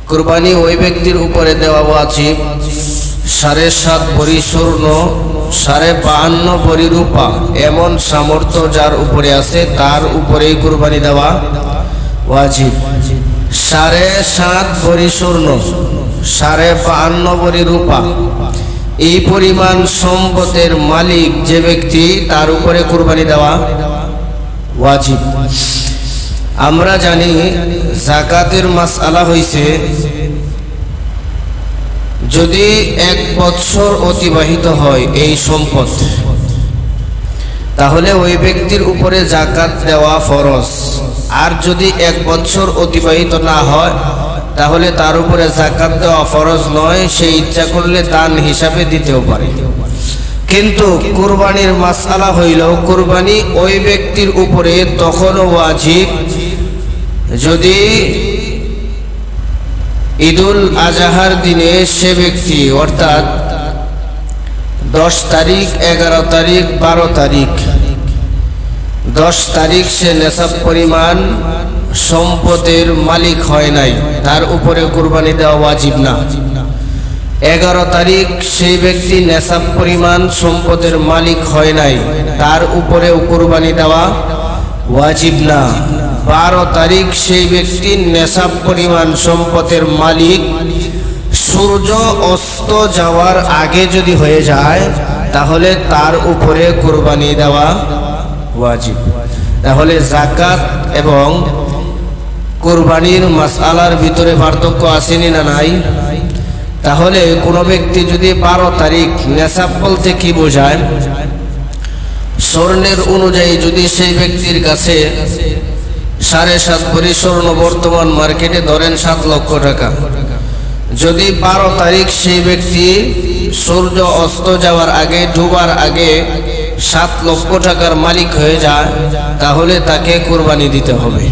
কুরবানি ওই ব্যক্তির উপরে দেওয়া ওয়াজিব 7.5 ভরি স্বর্ণ, 52.5 ভরি রূপা এমন সামর্থ্য যার উপরে আছে তার উপরেই কুরবানি দেওয়া ওয়াজিব। 7.5 ভরি স্বর্ণ, 52.5 ভরি রূপা এই পরিমাণ সম্পদের মালিক যে ব্যক্তি তার উপরে কুরবানি দেওয়া ওয়াজিব। আমরা জানি যাকাতের মাসআলা হইছে যদি 1 বছর অতিবাহিত হয় এই সম্পদ, তাহলে ওই ব্যক্তির উপরে যাকাত দেওয়া ফরজ। আর যদি 1 বছর অতিবাহিত না হয় তাহলে তার উপরে যাকাত দেওয়া ফরজ নয়, সে ইচ্ছা করলে দান হিসাবে দিতেও পারে। কিন্তু কুরবানির মাসআলা হইল কুরবানি ওই ব্যক্তির উপরে তখনও ওয়াজিব যদি ঈদুল আজহার দিনে সে ব্যক্তি অর্থাৎ 10 তারিখ, 11 তারিখ, 12 তারিখ, 10 তারিখ সে নেশাব পরিমাণ সম্পদের মালিক হয় নাই, তার উপরে কুরবানি দেওয়া ওয়াজিব না। 11 তারিখ সেই ব্যক্তি নেশাব পরিমাণ সম্পদের মালিক হয় নাই, তার উপরেও কুরবানি দেওয়া ওয়াজিব না। 12 তারিখ সেই ব্যক্তি নেশাব পরিমাণ সম্পদের মালিক সূর্য অস্ত যাওয়ার আগে যদি হয়ে যায় তাহলে তার উপরে কুরবানি দেওয়া ওয়াজিব। তাহলে যাকাত এবং কুরবানির মাসআলার ভিতরে পার্থক্য আসেনি না নাই? তাহলে কোনো ব্যক্তি যদি 12 তারিখ, নেশাব বলতে কি বোঝায়? স্বর্ণের অনুযায়ী যদি সেই ব্যক্তির কাছে 7.5 ভরি স্বর্ণ বর্তমান মার্কেটে ধরেন 7 লক্ষ টাকা, যদি 12 তারিখ সেই ব্যক্তি সূর্য অস্ত যাওয়ার আগে, ডুবার আগে 7 লক্ষ টাকার মালিক হয়ে যায় তাহলে তাকে কুরবানি দিতে হবে।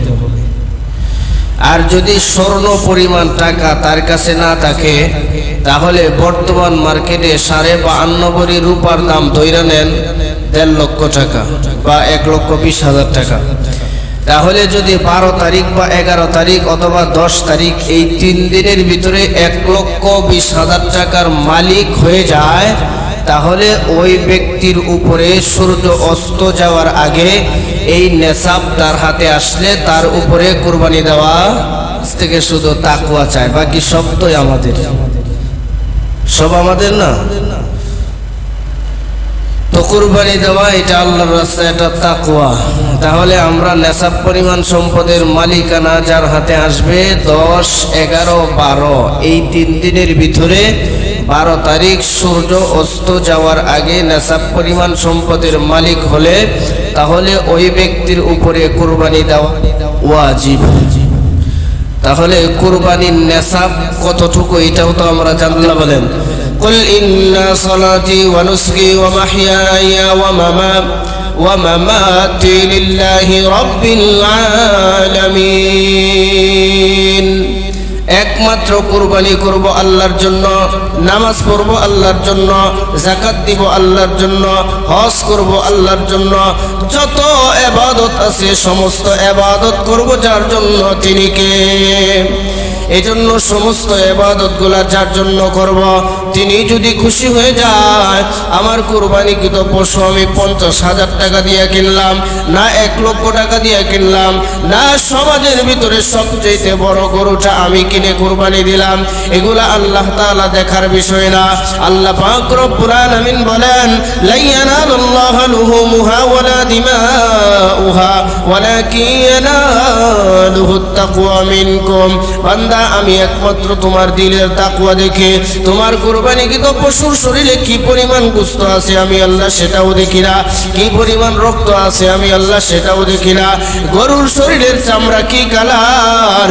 আর যদি স্বর্ণ পরিমাণ টাকা তার কাছে না থাকে তাহলে বর্তমান মার্কেটে 52.5 ভরি রূপার দাম ধইরা নেন 1.5 লক্ষ টাকা বা 1,20,000 টাকা। তাহলে যদি 12 তারিখ বা 11 তারিখ অথবা 10 তারিখ এই 3 দিনের ভিতরে 1,20,000 টাকার মালিক হয়ে যায় তাহলে ওই ব্যক্তির উপরে সূর্য অস্ত যাওয়ার আগে এই নেশাব তার হাতে আসলে তার উপরে কুরবানি দেওয়া থেকে শুধু তাকওয়া চায়, বাকি সব তো আমাদের, সব আমাদের না। তো কুরবানি দেওয়া এটা আল্লাহর রাস্তায়, এটা তাকওয়া। তাহলে আমরা নেশাব পরিমাণ সম্পদের মালিকানা যার হাতে আসবে 10, 11, 12 এই 3 দিনের ভিতরে 12 তারিখ সূর্য অস্ত যাওয়ার আগে নেশাব পরিমাণ সম্পদের মালিক হলে তাহলে ওই ব্যক্তির উপরে কুরবানি দেওয়া ওয়াজিব। তাহলে কুরবানির নেশাব কতটুকু এটাও তো আমরা জানলাম। বলেন কুল ইন্না সালাতি ওয়া নুসকি ওয়া মাহইয়ায়া ওয়া মামাতি লিল্লাহি রাব্বিল আলামিন। একমাত্র কুরবানি করব আল্লাহর জন্য, নামাজ পড়ব আল্লাহর জন্য, যাকাত দিব আল্লাহর জন্য, হজ করব আল্লাহর জন্য, যত ইবাদত আছে সমস্ত ইবাদত করব যার জন্য, তিনি কে। এজন্য সমস্ত ইবাদতগুলো যার জন্য করব, তিনি যদি খুশি হয়ে যায়, আমার কুরবানিকৃত পশু আমি 50,000 টাকা দিয়ে কিনলাম না 1 লক্ষ টাকা দিয়ে কিনলাম না সমাজের ভিতরে সবচেয়ে বড় গরুটা আমি কিনে কুরবানি দিলাম, এগুলা আল্লাহ তাআলা দেখার বিষয় না। আল্লাহ পাক রব্বুল আলামিন বলেন লা ইয়ানালুল্লাহু লুহুমুহা ওয়ালা দিমাউহা ওয়ালাকিন ইয়ানালুহুত তাকওয়া মিনকুম। বান্দা, আমি একমাত্র তোমার দিলের তাকওয়া দেখে, তোমার কুরবানিকৃত পশুর শরীরে কি পরিমাণ গোশত আছে আমি আল্লাহ সেটাও দেখি না, কি পরিমাণ রক্ত আছে আমি আল্লাহ সেটাও দেখি না, গরুর শরীরের চামড়া কি কালার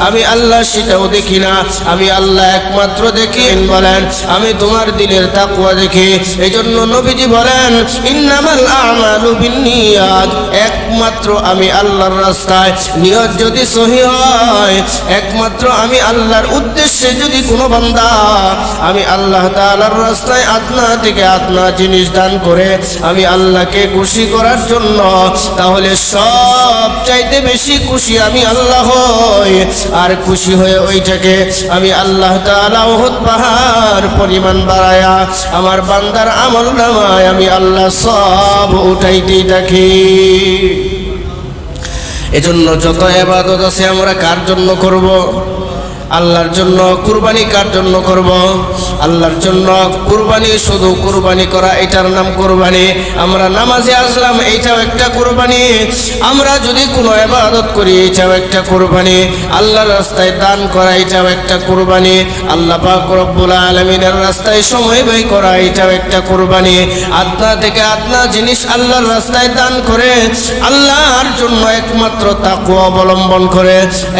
আমি আল্লাহ সেটাও দেখি না, আমি আল্লাহ একমাত্র দেখি বলেন আমি তোমার দিলের তাকওয়া দেখি। এজন্য নবীজি বলেন ইন্নামাল আমালু বিন্নিয়াত, একমাত্র আমি আল্লাহর রাস্তায় নিয়ত যদি সহিহ হয়, একমাত্র একমাত্র আমি আল্লাহর উদ্দেশ্যে যদি কোনো বান্দা আমি আল্লাহ তাআলার রাস্তায় আদনা থেকে আদনা জিনিস দান করে আমি আল্লাহকে খুশি করার জন্য, তাহলে সব চাইতে বেশি খুশি আমি আল্লাহ হই। আর খুশি হয়ে ওইটাকে আমি আল্লাহ তাআলা উহুদ পাহাড় পরিমাণ বাড়ায়া আমার বান্দার আমলনামায় আমি আল্লাহ সব উঠাইতেই থাকি। এজন্য যত ইবাদত আছে আমরা কার জন্য করব? আল্লাহর জন্য। কুরবানি কার জন্য করব? আল্লাহর জন্য। কুরবানি শুধু কুরবানি করা এটার নাম কুরবানি। আমরা নামাজে আসলাম এইটাও একটা কুরবানি। আমরা যদি কোনো ইবাদত করি এটাও একটা কুরবানি। আল্লাহর রাস্তায় দান করা এটাও একটা কুরবানি। আল্লাহ পাক রব্বুল আলামিনের রাস্তায় সময় ব্যয় করা এটাও একটা কুরবানি। আদনা থেকে আদনা জিনিস আল্লাহর রাস্তায় দান করে আল্লাহর জন্য একমাত্র তাকওয়া অবলম্বন করে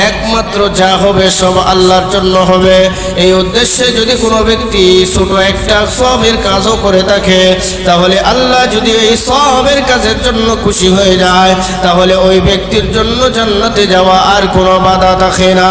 একমাত্র যা হবে সব আল্লাহর জন্য হবে। এই উদ্দেশ্যে যদি কোনো ব্যক্তি ছোট একটা সওয়াবের কাজও করে থাকে, তাহলে আল্লাহ যদি এই সওয়াবের কাজের জন্য খুশি হয়ে যায়, তাহলে ওই ব্যক্তির জন্য জান্নাতে যাওয়া আর কোনো বাধা থাকে না।